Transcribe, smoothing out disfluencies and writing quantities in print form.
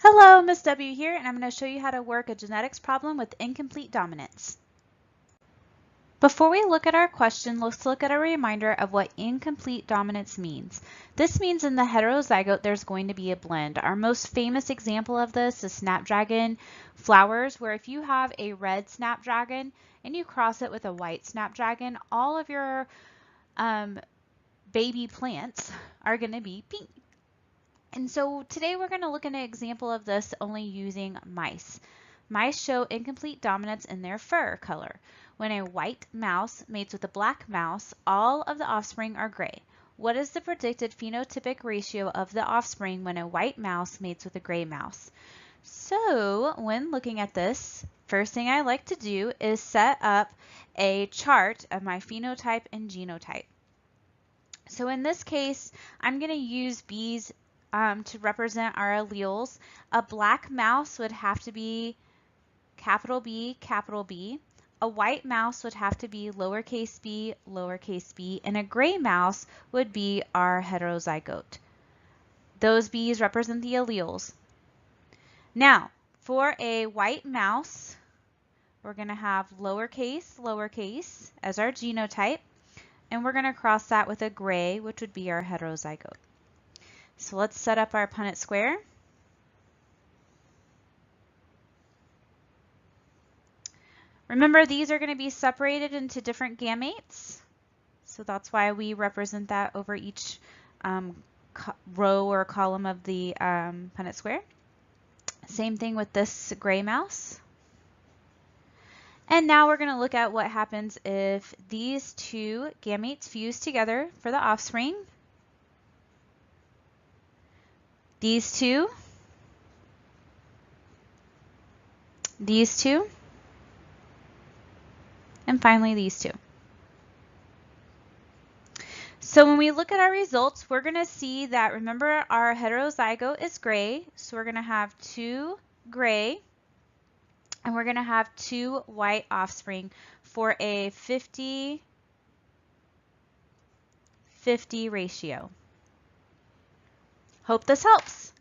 Hello, Miss W here, and I'm going to show you how to work a genetics problem with incomplete dominance. Before we look at our question, let's look at a reminder of what incomplete dominance means. This means in the heterozygote there's going to be a blend. Our most famous example of this is snapdragon flowers, where if you have a red snapdragon and you cross it with a white snapdragon, all of your baby plants are going to be pink. And so today we're going to look at an example of this only using mice. Mice show incomplete dominance in their fur color. When a white mouse mates with a black mouse, all of the offspring are gray. What is the predicted phenotypic ratio of the offspring when a white mouse mates with a gray mouse? So when looking at this, first thing I like to do is set up a chart of my phenotype and genotype. So in this case, I'm going to use bees to represent our alleles. A black mouse would have to be capital B, capital B. A white mouse would have to be lowercase b, and a gray mouse would be our heterozygote. Those B's represent the alleles. Now, for a white mouse, we're going to have lowercase as our genotype, and we're going to cross that with a gray, which would be our heterozygote. So let's set up our Punnett square. Remember, these are going to be separated into different gametes. So that's why we represent that over each row or column of the Punnett square. Same thing with this gray mouse. And now we're going to look at what happens if these two gametes fuse together for the offspring. These two, and finally these two. So when we look at our results, we're going to see that, remember, our heterozygote is gray, so we're going to have 2 gray, and we're going to have 2 white offspring for a 50-50 ratio. Hope this helps.